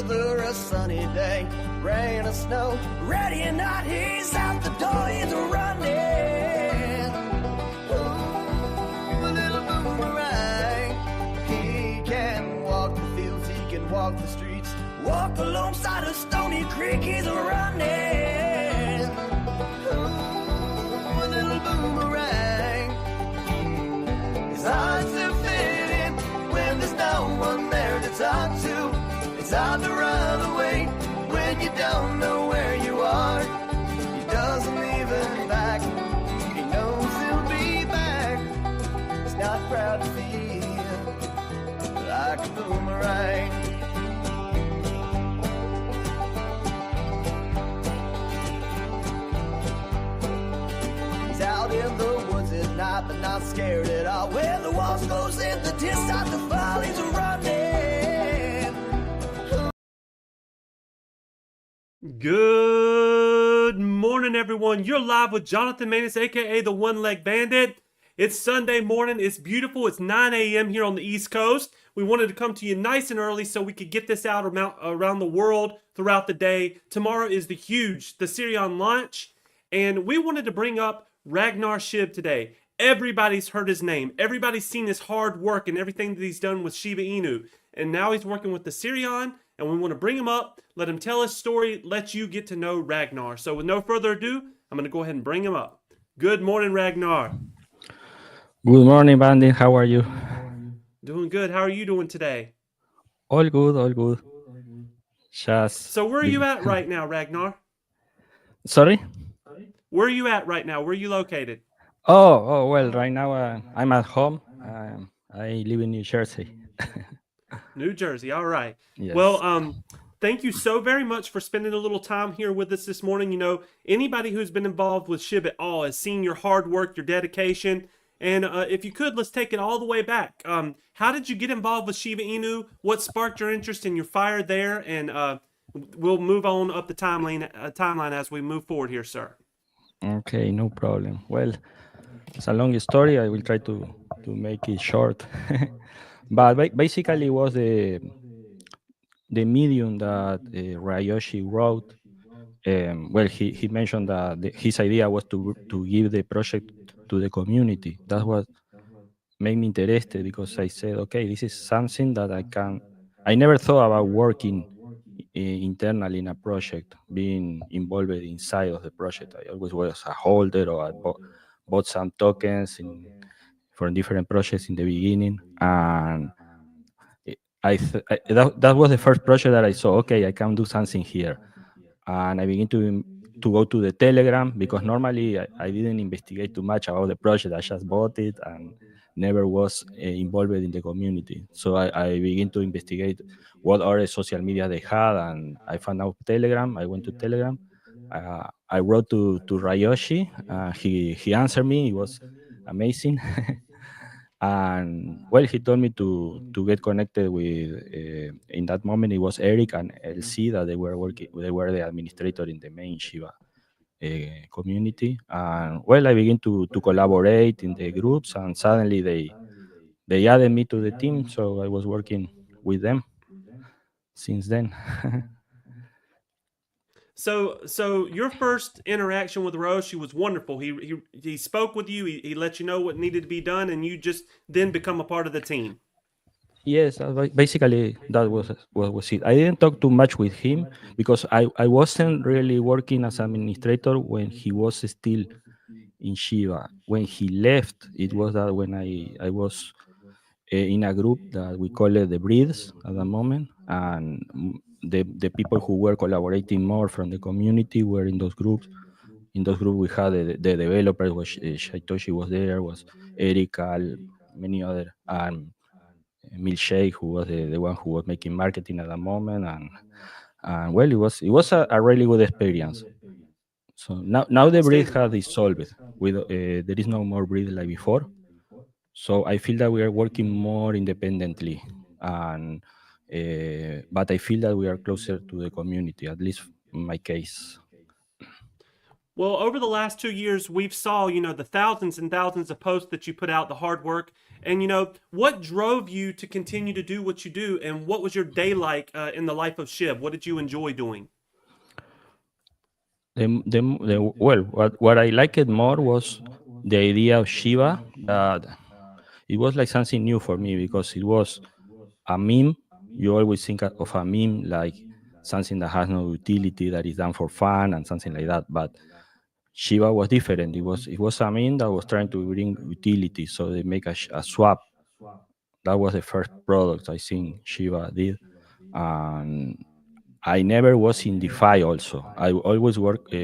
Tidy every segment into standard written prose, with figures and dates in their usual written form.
weather, a sunny day, rain or snow, ready or not, he's out the door, he's running. Ooh, a little boomerang. He can walk the fields, he can walk the streets, walk alongside a stony creek, he's running. Ooh, a little boomerang. His arms are fitting when there's no one there to talk to. It's hard to run away when you don't know where you are. He doesn't even back, he knows he'll be back. He's not proud to feel like a boomerang. He's out in the woods at night, but not scared at all. Where the walls close in, the tears start to fall, he's running. Good morning, everyone. You're live with Jonathan Manus, aka the One Leg Bandit. It's Sunday morning. It's beautiful. It's 9 a.m. here on the East Coast. We wanted to come to you nice and early so we could get this out around the world throughout the day. Tomorrow is the huge Thesirion launch, and we wanted to bring up Ragnar Shib today. Everybody's heard his name. Everybody's seen his hard work and everything that he's done with Shiba Inu. And now he's working with Thesirion, and we want to bring him up, let him tell his story, let you get to know Ragnar. So with no further ado, I'm going to go ahead and bring him up. Good morning, Ragnar. Good morning, Bandit. How are you? Doing good. How are you doing today? All good, all good. So where are you at right now, Ragnar? Sorry? Where are you at right now? Where are you located? Oh, well, right now I'm at home. I live in New Jersey. New Jersey. All right. Yes. Well, thank you so very much for spending a little time here with us this morning. You know, anybody who's been involved with Shib at all has seen your hard work, your dedication. And if you could, let's take it all the way back. How did you get involved with Shiba Inu? What sparked your interest and your fire there? And we'll move on up the timeline as we move forward here, sir. Okay, no problem. Well, it's a long story. I will try to make it short. But basically, it was the medium that Ryoshi wrote. Well, he mentioned that his idea was to give the project to the community. That's what made me interested, because I said, okay, this is something that I never thought about working internally in a project, being involved inside of the project. I always was a holder, or I bought some tokens for different projects in the beginning, and that was the first project that I saw. Okay, I can do something here, and I began to go to the Telegram, because normally I didn't investigate too much about the project. I just bought it and never was involved in the community. So I began to investigate what other social media they had, and I found out Telegram. I went to Telegram. I wrote to Ryoshi. He answered me. It was amazing. And well, he told me to get connected with, in that moment it was Eric and LC, that they were the administrator in the main Shiba community. And well, I began to collaborate in the groups, and suddenly they added me to the team, so I was working with them since then. So your first interaction with Roshi was wonderful. He spoke with you. He let you know what needed to be done, and you just then become a part of the team. Yes, basically that was it. I didn't talk too much with him, because I wasn't really working as administrator when he was still in Shiba. When he left, it was that when I was in a group that we call it the Breeds at the moment, and the people who were collaborating more from the community were in those groups. In those groups, we had the developers. Was Shaitoshi was there, was Erika, many other, and Milkshake, who was the one who was making marketing at the moment, and well, it was a really good experience. So now the breed has dissolved. There is no more breed like before. So I feel that we are working more independently, and but I feel that we are closer to the community, at least in my case. Well, over the last 2 years, we've saw, the thousands and thousands of posts that you put out, the hard work, and what drove you to continue to do what you do, and what was your day like in the life of Shib? What did you enjoy doing? Well, what I liked more was the idea of Shiva, that it was like something new for me because it was a meme. You always think of a meme like something that has no utility, that is done for fun and something like that. But Shiva was different. It was a meme that was trying to bring utility, so they make a swap. That was the first product I think Shiva did, and I never was in DeFi. Also, I always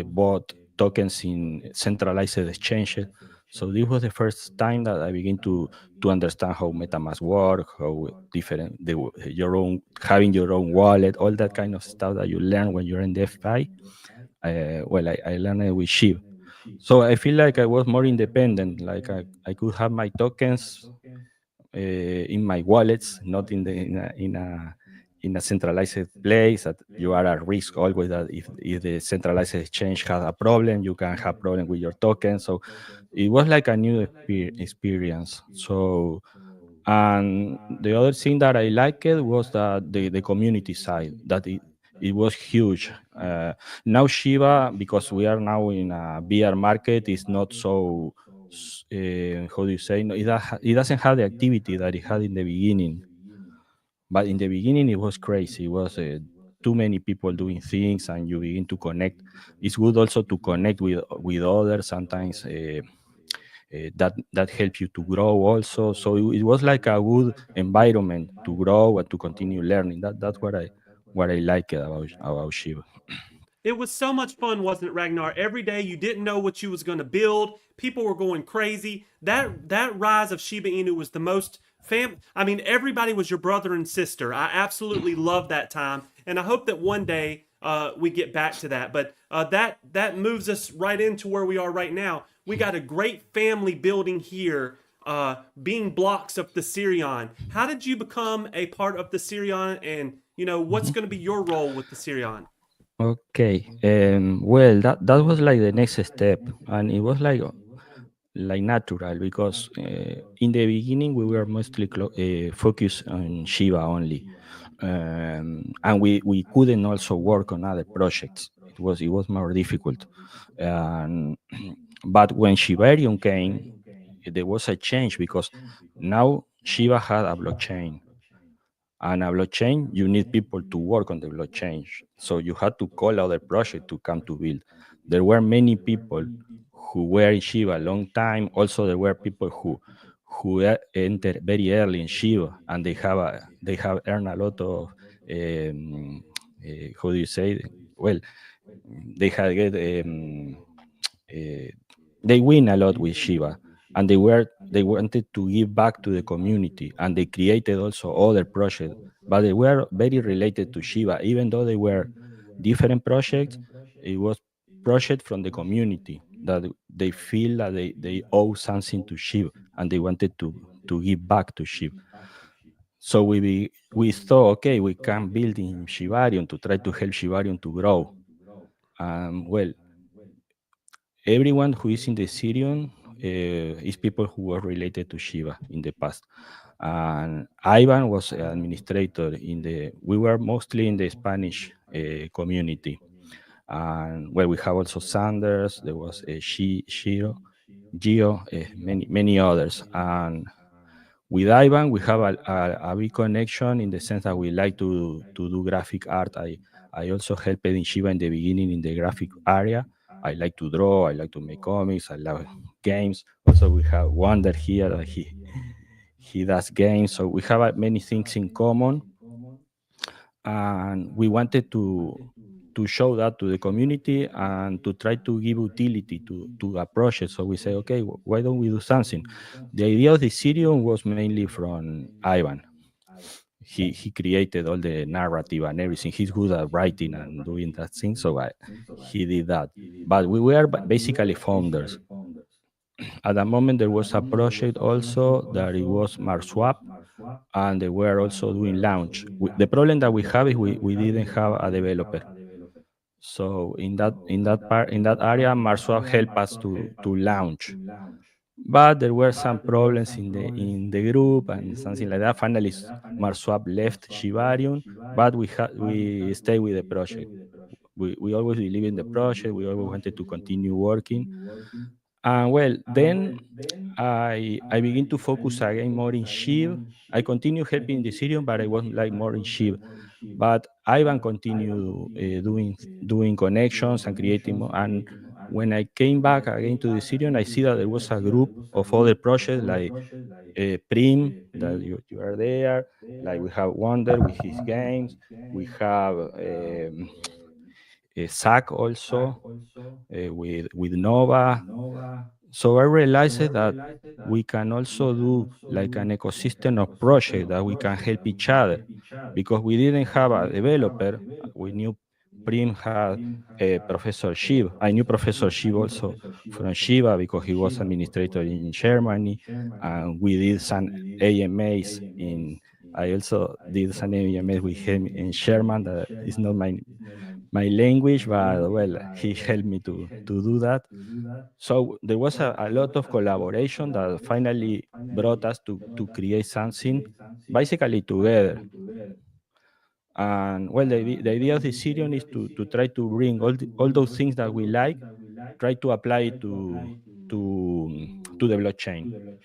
bought tokens in centralized exchanges. So this was the first time that I began to understand how MetaMask work, how different your own having your own wallet, all that kind of stuff that you learn when you're in DeFi. Well, I learned it with Shib. So I feel like I was more independent. Like I could have my tokens in my wallets, not in a centralized place that you are at risk always that if the centralized exchange has a problem, you can have problem with your token. So it was like a new experience. So, and the other thing that I liked was that the community side, that it was huge. Now Shiba, because we are now in a bear market, is not so how do you say, no, it doesn't have the activity that it had in the beginning. But in the beginning, it was crazy. It was too many people doing things, and you begin to connect. It's good also to connect with others. Sometimes that helps you to grow also. So it was like a good environment to grow and to continue learning. That's what I like about Shiba. It was so much fun, wasn't it, Ragnar? Every day you didn't know what you was going to build. People were going crazy. That rise of Shiba Inu was the most I mean, everybody was your brother and sister. I absolutely love that time, and I hope that one day we get back to that. But that moves us right into where we are right now. We got a great family building here, being blocks of the Thesirion. How did you become a part of the Thesirion, and what's going to be your role with the Thesirion? Okay. Well, that was like the next step, and it was like natural because in the beginning we were mostly focused on Shiba only, and we couldn't also work on other projects. It was more difficult, and but when Shibarium came, there was a change because now Shiba had a blockchain, and a blockchain, you need people to work on the blockchain. So you had to call other project to come to build. There were many people who were in Shiba a long time. Also, there were people who entered very early in Shiba, and they have earned a lot of how do you say? Well, they had get uh, they win a lot with Shiba, and they wanted to give back to the community, and they created also other projects, but they were very related to Shiba, even though they were different projects. It was project from the community that they feel that they owe something to Shiba, and they wanted to give back to Shiba. So we thought, okay, we can build in Shibarium to try to help Shibarium to grow. Well, everyone who is in the Syrian is people who were related to Shiva in the past. And Ivan was an administrator we were mostly in the Spanish community. And well, we have also Sanders, there was Shiro, Gio, many others. And with Ivan, we have a big connection in the sense that we like to do graphic art. I also helped in Shiva in the beginning in the graphic area. I like to draw, I like to make comics, I love games. Also, we have Wonder here that he does games, so we have many things in common, and we wanted to show that to the community and to try to give utility to a project. So we say, okay, why don't we do something? The idea of the Ethereum was mainly from Ivan. He created all the narrative and everything. He's good at writing and doing that thing, so he did that. But we were basically founders. At the moment, there was a project also that it was MarSwap, and they were also doing launch. The problem that we have is we didn't have a developer. So in that area, Marswap helped us to launch. But there were some problems in the group and something like that. Finally, Marswap left Shibarium, but we stay with the project. We always believe in the project. We always wanted to continue working. And well, then I begin to focus again more in Shib. I continue helping the Syrian, but I was like more in Shib. But Ivan continued doing connections and creating more. And when I came back again to the Syrian, I see that there was a group of other projects like PREME, that you are there. Like we have Wonder with his games. We have Zach also with Nova. So I realized that we can also do like an ecosystem of projects that we can help each other, because we didn't have a developer. We knew Prim had Professor Shib. I knew Professor Shib also from Shiva because he was administrator in Germany, and we did some AMAs in. I also did some AMAs with him in Sherman. That is not my language, but well, he helped me to do that. So there was a lot of collaboration that finally brought us to create something basically together. And well, the idea of the Syrian is to try to bring all those things that we like, try to apply it to the blockchain.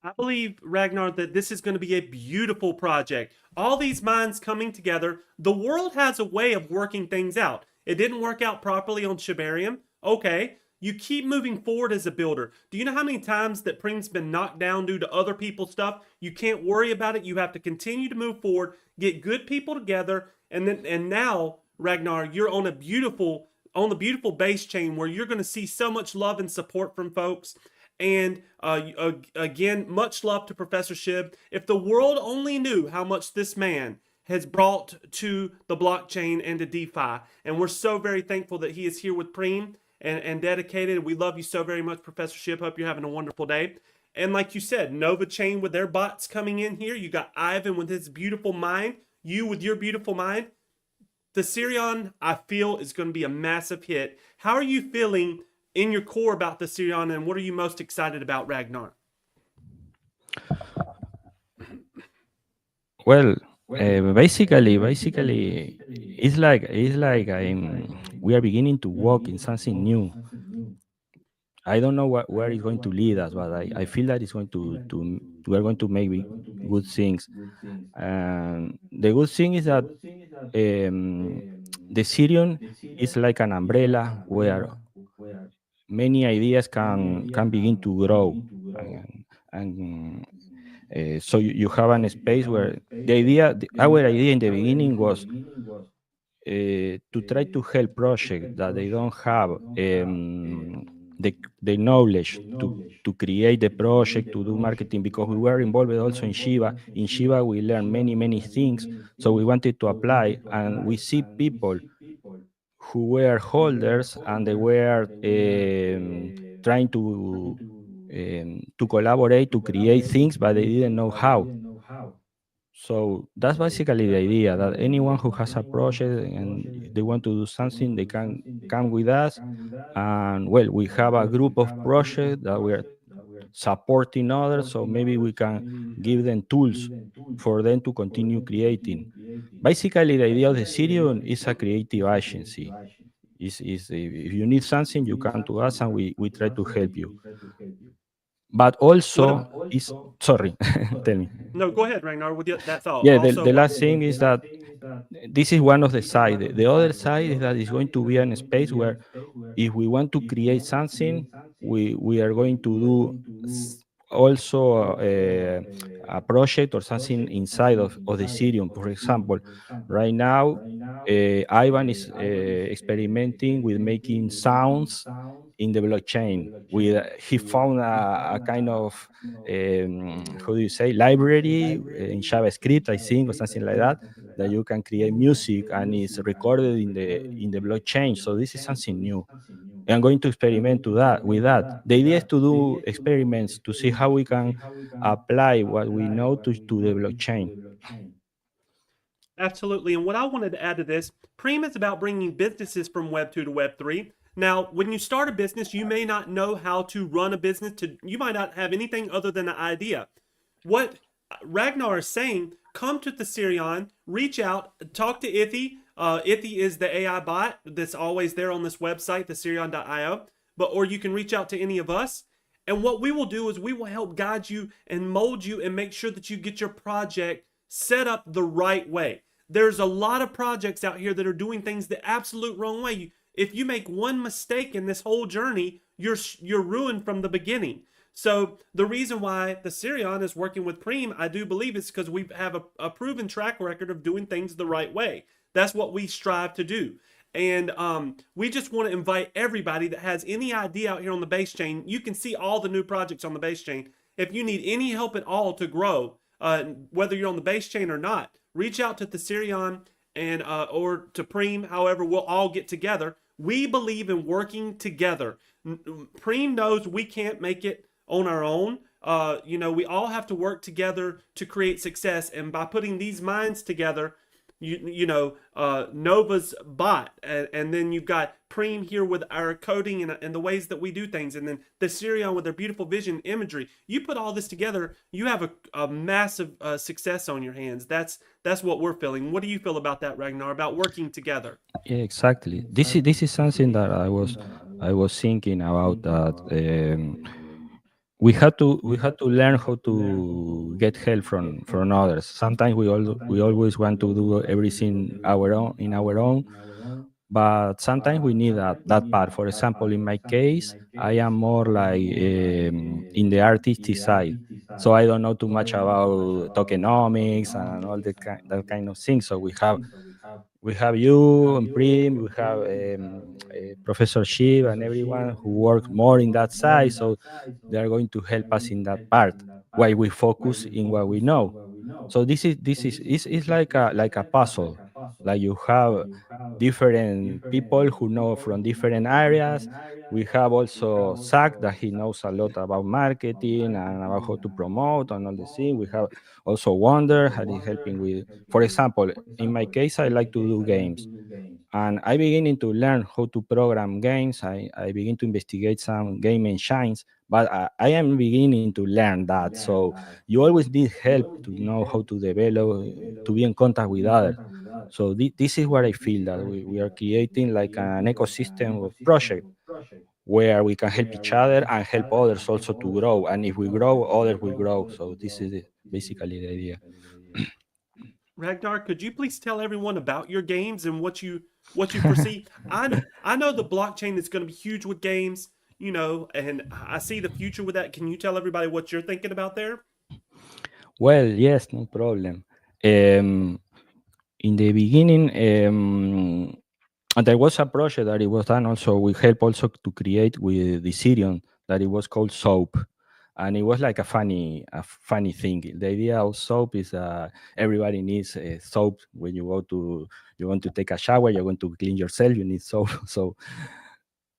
I believe, Ragnar, that this is going to be a beautiful project. All these minds coming together. The world has a way of working things out. It didn't work out properly on Shibarium. Okay. You keep moving forward as a builder. Do you know how many times that Preem's been knocked down due to other people's stuff? You can't worry about it. You have to continue to move forward, get good people together, and now, Ragnar, you're on the beautiful base chain where you're going to see so much love and support from folks. And again, much love to Professor Shib. If the world only knew how much this man has brought to the blockchain and to DeFi, and we're so very thankful that he is here with Preem and dedicated. We love you so very much, Professor Shib. Hope you're having a wonderful day. And like you said, Nova Chain with their bots coming in here. You got Ivan with his beautiful mind. You with your beautiful mind. Thesirion, I feel, is going to be a massive hit. How are you feeling in your core about Thesirion, and what are you most excited about, Ragnar? Well, basically, it's like we are beginning to walk in something new. I don't know where it's going to lead us, but I feel that it's going to we are going to make good things. And the good thing is that um, the Sirion is like an umbrella where many ideas can begin to grow, and so you have a space where our idea in the beginning was to try to help projects that they don't have the knowledge to create the project, to do marketing, because we were involved also in Shiva. In Shiva, we learned many things, so we wanted to apply, and we see people who were holders and they were trying to collaborate to create things, but they didn't know how. So that's basically the idea, that anyone who has a project and they want to do something, they can come with us. And well, we have a group of projects that we are supporting others, so maybe we can give them tools for them to continue creating. Basically, the idea of the Sirion is a creative agency. Is if you need something, you come to us and we try to help you. But also, is sorry, tell me. No, go ahead, Ragnar, with that thought. Yeah, Also, the last thing is that this is one of the sides. The other side is that it's going to be a space where if we want to create something, we are going to do also a project or something inside of the Ethereum. For example, right now, Ivan is experimenting with making sounds in the blockchain. He found a kind of how do you say, library in JavaScript, I think, or something like that, that you can create music and it's recorded in the blockchain. So this is something new. I'm going to experiment with that. The idea is to do experiments to see how we can apply what we know to the blockchain. Absolutely. And what I wanted to add to this, PREME is about bringing businesses from Web 2 to Web 3. Now, when you start a business, you may not know how to run a business. You might not have anything other than an idea. What Ragnar is saying, come to Thesirion, reach out, talk to Ithi. Ithi is the AI bot that's always there on this website, thesirion.io. Or you can reach out to any of us. And what we will do is we will help guide you and mold you and make sure that you get your project set up the right way. There's a lot of projects out here that are doing things the absolute wrong way. If you make one mistake in this whole journey, you're ruined from the beginning. So the reason why Thesirion is working with PREME, I do believe, is because we have a proven track record of doing things the right way. That's what we strive to do. And we just want to invite everybody that has any idea out here on the base chain. You can see all the new projects on the base chain. If you need any help at all to grow, whether you're on the base chain or not, reach out to Thesirion and or to PREME. However, we'll all get together. We believe in working together. PREME knows we can't make it on our own. We all have to work together to create success. And by putting these minds together, Nova's bot, and then you've got PREME here with our coding and the ways that we do things, and then Thesirion with their beautiful vision imagery. You put all this together, you have a massive success on your hands. That's what we're feeling. What do you feel about that, Ragnar, about working together? Yeah, exactly. This is something that I was thinking about, that we had to learn how to get help from others. Sometimes we always want to do everything our own, but sometimes we need that part. For example, in my case, I am more like in the artistic side, so I don't know too much about tokenomics and all that kind of thing. So we have you and Prim, we have Professor Shib and everyone who works more in that side. So they are going to help us in that part while we focus in what we know. So this is it's like a puzzle. Like you have different people who know from different areas. We have also Zach, that he knows a lot about marketing and about how to promote and all the thing. We have also Wonder, that is helping with, for example, in my case, I like to do games, and I beginning to learn how to program games. I begin to investigate some game engines, but I am beginning to learn that. So you always need help to know how to develop, to be in contact with others. So this is what I feel, that we are creating like an ecosystem of project where we can help each other and help others also to grow. And if we grow, others will grow. So this is basically the idea. Ragnar, could you please tell everyone about your games and what you foresee? I know the blockchain is going to be huge with games, and I see the future with that. Can you tell everybody what you're thinking about there? Well, yes, no problem. In the beginning, and there was a project that it was done also. We helped also to create with Thesirion, that it was called Soap, and it was like a funny thing. The idea of soap is everybody needs soap when you want to take a shower, you want to clean yourself, you need soap. So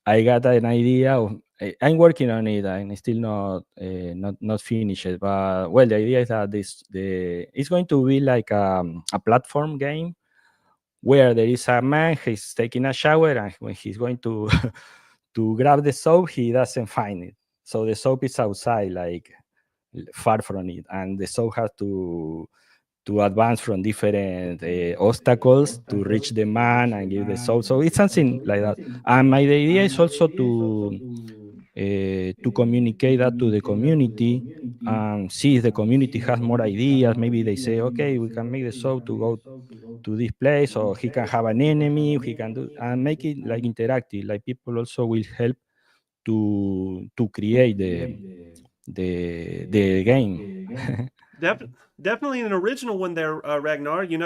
I got an idea of. I'm working on it. I'm still not finished. But well, the idea is that it's going to be like a platform game where there is a man, he's taking a shower, and when he's going to to grab the soap, he doesn't find it. So the soap is outside, like far from it, and the soap has to advance from different obstacles to reach the man and give the soul. So it's something like that. And my idea is also to communicate that to the community and see if the community has more ideas. Maybe they say, okay, we can make the soul to go to this place, or he can have an enemy, he can do, and make it like interactive. Like people also will help to create the game. Definitely an original one there, Ragnar. You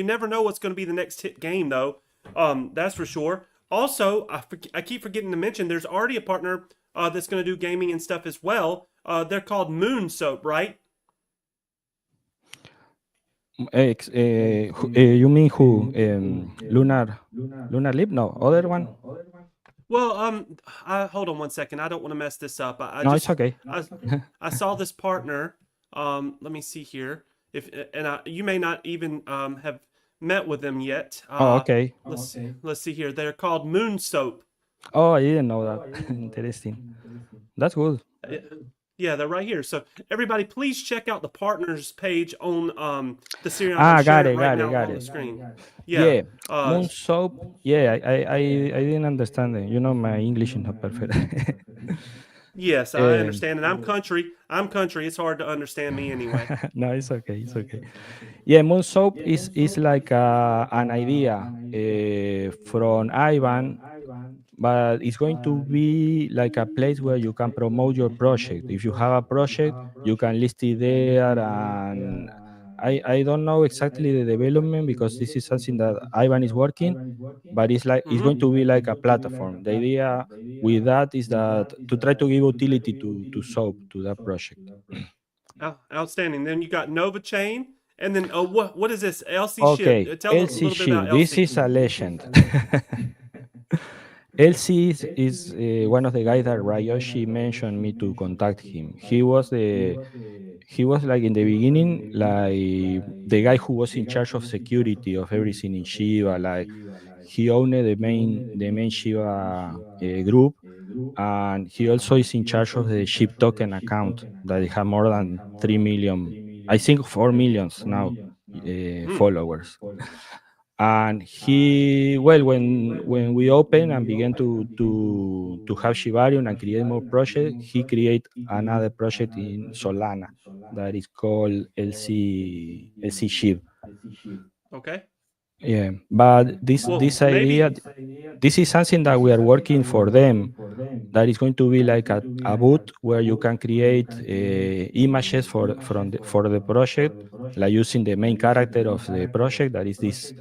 never know what's going to be the next hit game, though. That's for sure. Also, I keep forgetting to mention there's already a partner that's going to do gaming and stuff as well. They're called Moon Soap, right? You mean who? Lunar Lip? No, other one? Well, hold on one second. I don't want to mess this up. I No, it's just okay. I saw this partner. Let me see here. If and you may not even have met with them yet. Oh, okay. Let's see here. They're called Moon Soap. Oh, I didn't know that. Interesting. That's good. Uh, Yeah, they're right here. So everybody, please check out the partners page on Thesirion. I'm Got sharing it it, right got it, now got on the it. screen. Yeah. Yeah, Moon Soap. Yeah, I didn't understand it. You know, my English is not perfect. Yes, I Um, understand. And I'm country. I'm country. It's hard to understand me anyway. no, it's okay. It's okay. Yeah, Moon Soap is like an idea from Ivan, but it's going to be like a place where you can promote your project. If you have a project, you can list it there. And I don't know exactly the development because this is something that Ivan is working, but it's going to be like a platform. The idea with that is that to try to give utility to Soap to that project. Outstanding. Then you got Nova Chain. And then what is this? LC Shib. Okay, Tell a LC little bit about Shiv. This LC. is a legend. LC is one of the guys that Ryoshi mentioned me to contact him. He was like in the beginning, like the guy who was in charge of security of everything in Shiva. Like he owned the main Shiva group, and he also is in charge of the ship token account that have more than 3 million, I think 4 millions now Hmm. followers. And he, well, when we open and began to have Shibarium and create more projects, he create another project in Solana that is called LC Shib. Okay. Yeah, but Well, this idea, maybe. this is something that we are working for them. That is going to be like a booth where you can create images for the project, like using the main character of the project, that is this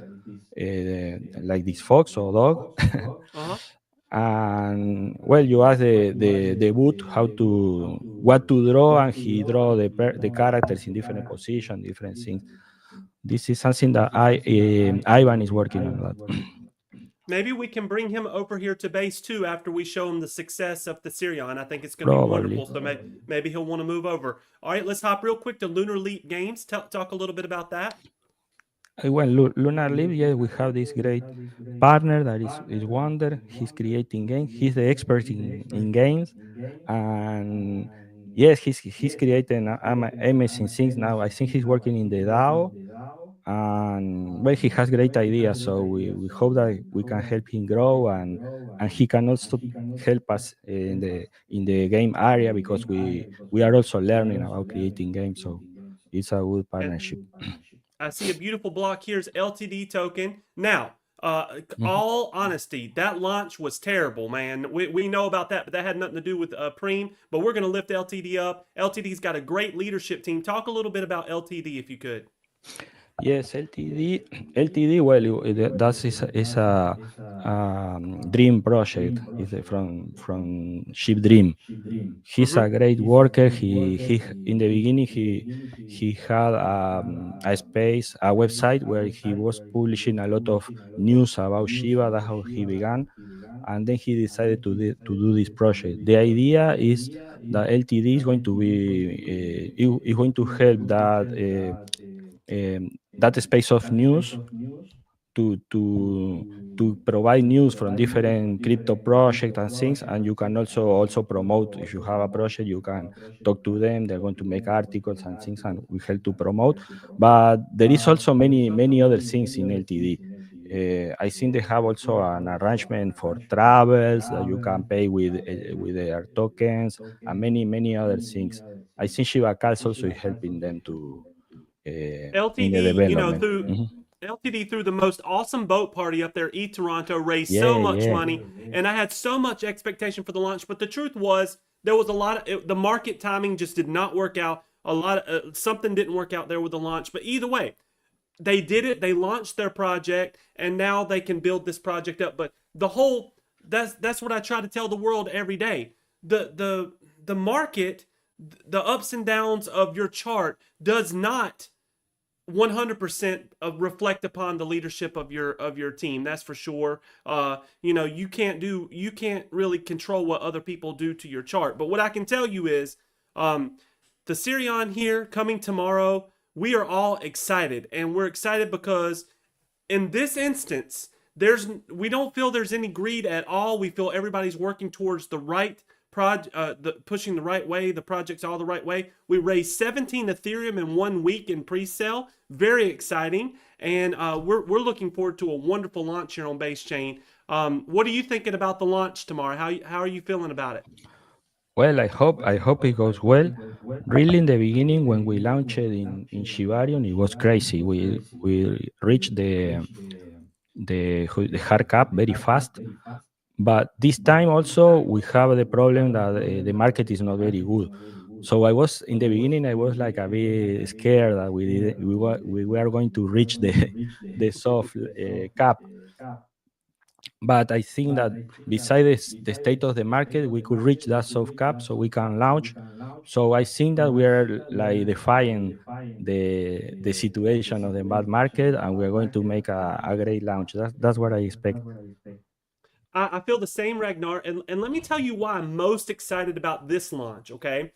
like this fox or dog. Uh huh. And well, you ask the booth how to what to draw, and he draw the characters in different positions, different things. This is something that Ivan is working on that. Maybe we can bring him over here to base too after we show him the success of Thesirion. I think it's going to be Probably. wonderful. So maybe he'll want to move over. All right, let's hop real quick to Lunar Leap Games. Talk a little bit about that. Well, Lunar Leaf, yeah, we have this great partner that is Wonder. He's creating games. He's the expert in games, and yes, he's creating amazing things now. I think he's working in the DAO, and well, he has great ideas. So we hope that we can help him grow, and he can also help us in the game area, because we are also learning about creating games. So it's a good And partnership. I see a beautiful block here is LTD token. Now, Mhm. all honesty, that launch was terrible, man. We know about that, but that had nothing to do with PREME. But we're going to lift LTD up. LTD's got a great leadership team. Talk a little bit about LTD if you could. Yes, LTD. Well, that is a dream project. Is from Ship Dream. He's Mm-hmm. a great worker. He in the beginning he had a space, a website where he was publishing a lot of news about Shiba. That's how he began, and then he decided to do this project. The idea is that LTD is going to be is going to help that space of news to to to provide news from different crypto projects and things. And you can also promote. If you have a project, you can talk to them. They're going to make articles and things, and we help to promote. But there is also many other things in LTD. I think they have also an arrangement for travels that you can pay with their tokens, and many other things. I think Shiba Cals also is helping them to in the LTD, development. Mhm. LTD threw the most awesome boat party up there. Toronto raised so Yeah, much yeah. money, and I had so much expectation for the launch. But the truth was, there was a lot of the market timing just did not work out. A lot of something didn't work out there with the launch. But either way, they did it. They launched their project, and now they can build this project up. But the whole that's what I try to tell the world every day. The market, the ups and downs of your chart does not 100% reflect upon the leadership of your team. That's for sure. You can't really control what other people do to your chart. But what I can tell you is, the Thesirion here coming tomorrow. We are all excited, and we're excited because in this instance, we don't feel there's any greed at all. We feel everybody's working towards the right pushing the right way. The project's all the right way. We raised 17 Ethereum in 1 week in pre-sale. Very exciting, and we're looking forward to a wonderful launch here on Base Chain. What are you thinking about the launch tomorrow? How are you feeling about it? Well, I hope it goes well. Really, in the beginning, when we launched it in Shibarium, it was crazy. We reached the hard cap very fast. But this time also we have the problem that the market is not very good. So I was in the beginning, I was like a bit scared that we were going to reach the the soft cap. But I think that besides the state of the market, we could reach that soft cap so we can launch. So I think that we are like defying the situation of the bad market, and we are going to make a great launch. That's what I expect. I feel the same, Ragnar, and let me tell you why I'm most excited about this launch. Okay,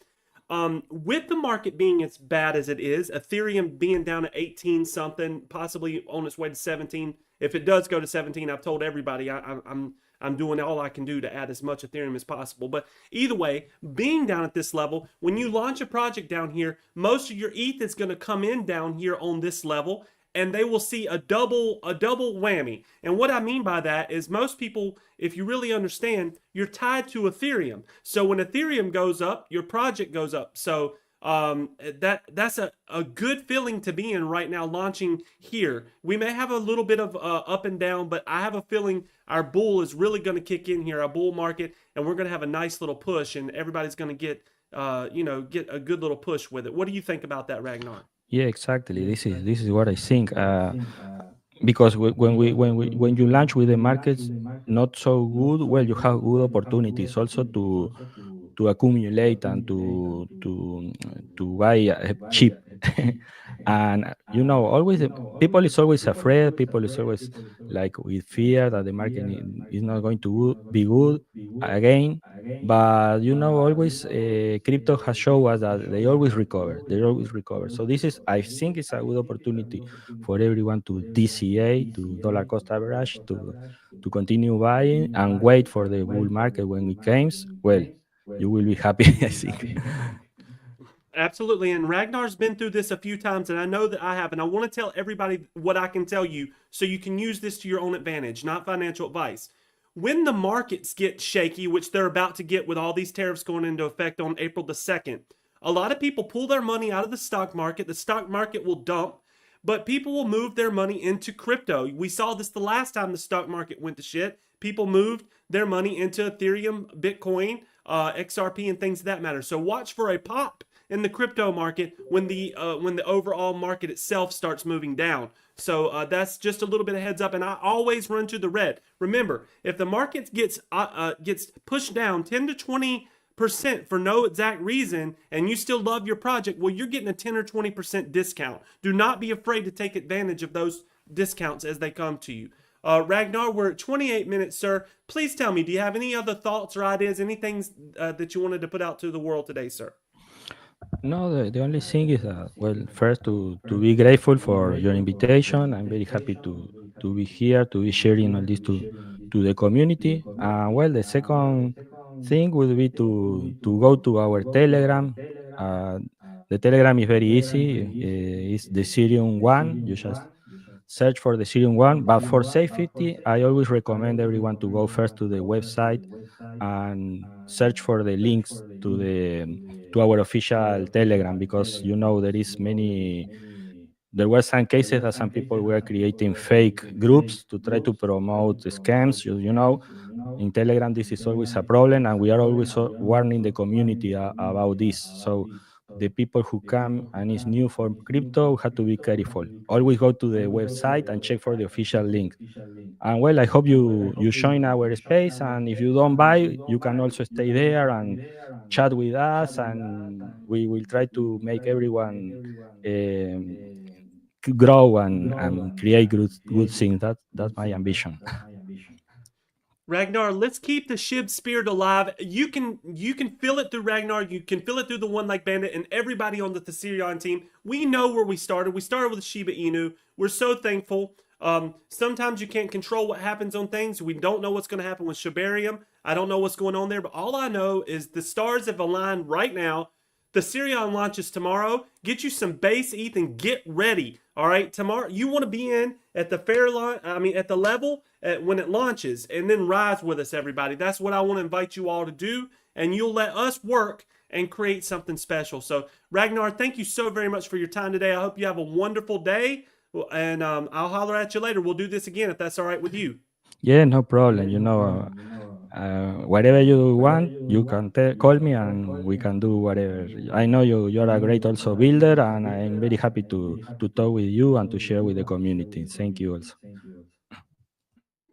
with the market being as bad as it is, Ethereum being down at 18 something, possibly on its way to 17. If it does go to 17, I've told everybody I'm doing all I can do to add as much Ethereum as possible. But either way, being down at this level, when you launch a project down here, most of your ETH is going to come in down here on this level, and they will see a double whammy. And what I mean by that is most people, if you really understand, you're tied to Ethereum. So when Ethereum goes up, your project goes up. So that's a good feeling to be in right now launching here. We may have a little bit of up and down, but I have a feeling our bull is really going to kick in here, our bull market, and we're going to have a nice little push, and everybody's going to get a good little push with it. What do you think about that, Ragnar? Yeah, exactly. This is what I think. Because when you launch with the markets not so good, well, you have good opportunities also to accumulate and to buy cheap. And always people is always afraid. People is always like with fear that the market is not going to be good again. But always crypto has shown us that they always recover. They always recover. So this is, I think, it's a good opportunity for everyone to DCA, to dollar cost average, to continue buying and wait for the bull market when it comes. Well, you will be happy, I think. Absolutely. And Ragnar's been through this a few times, and I know that I have. And I want to tell everybody what I can tell you so you can use this to your own advantage, not financial advice. When the markets get shaky, which they're about to get with all these tariffs going into effect on April the 2nd, a lot of people pull their money out of the stock market. The stock market will dump, but people will move their money into crypto. We saw this the last time the stock market went to shit. People moved their money into Ethereum, Bitcoin, XRP, and things of that matter. So watch for a pop in the crypto market when the overall market itself starts moving down. So that's just a little bit of heads up, and I always run to the red. Remember, if the market gets pushed down 10 to 20% for no exact reason, and you still love your project, well, you're getting a 10 or 20% discount. Do not be afraid to take advantage of those discounts as they come to you. Ragnar, we're at 28 minutes, sir. Please tell me, do you have any other thoughts or ideas, anything that you wanted to put out to the world today, sir? No, the only thing is that, well, first to be grateful for your invitation. I'm very happy to be here, to be sharing all this to the community. Well, the second thing would be to go to our Telegram. Uh, the Telegram is very easy. It's the Thesirion one. You just search for the Thesirion one. But for safety, I always recommend everyone to go first to the website and search for the links to our official Telegram, because there were some cases that some people were creating fake groups to try to promote scams. In Telegram this is always a problem, and we are always warning the community about this. So the people who come and is new for crypto have to be careful. Always go to the website and check for the official link. And well, I hope you join our space, and if you don't buy, you can also stay there and chat with us, and we will try to make everyone um, grow and create good things. That's my ambition. Ragnar, let's keep the Shib spirit alive. You can feel it through Ragnar. You can feel it through the One Leg Bandit and everybody on the Thesirion team. We know where we started. We started with Shiba Inu. We're so thankful. Sometimes you can't control what happens on things. We don't know what's going to happen with Shibarium. I don't know what's going on there, but all I know is the stars have aligned right now. The Thesirion launches tomorrow. Get you some base ETH and get ready. All right, tomorrow you want to be in at the fair line. I mean, at the level when it launches, and then rise with us, everybody. That's what I want to invite you all to do, and you'll let us work and create something special. So, Ragnar, thank you so very much for your time today. I hope you have a wonderful day, and I'll holler at you later. We'll do this again if that's all right with you. Yeah, no problem. Whatever you want, you can call me and we can do whatever. I know you're a great also builder, and I'm very happy to talk with you and to share with the community. Thank you also.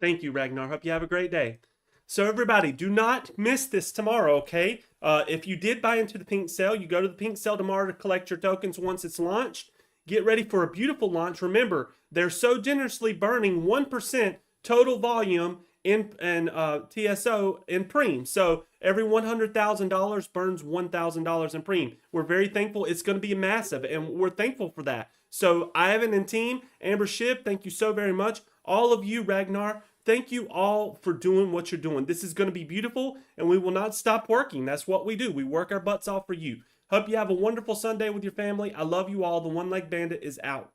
Thank you, Ragnar. Hope you have a great day. So everybody, do not miss this tomorrow, okay? If you did buy into the pink sale, you go to the pink sale tomorrow to collect your tokens once it's launched. Get ready for a beautiful launch. Remember, they're so generously burning 1% total volume in TSO in PREME. So every $100,000 burns $1,000 in PREME. We're very thankful. It's going to be massive, and we're thankful for that. So Ivan and team, Amber Shib, thank you so very much. All of you, Ragnar, thank you all for doing what you're doing. This is going to be beautiful, and we will not stop working. That's what we do. We work our butts off for you. Hope you have a wonderful Sunday with your family. I love you all. The One Leg Bandit is out.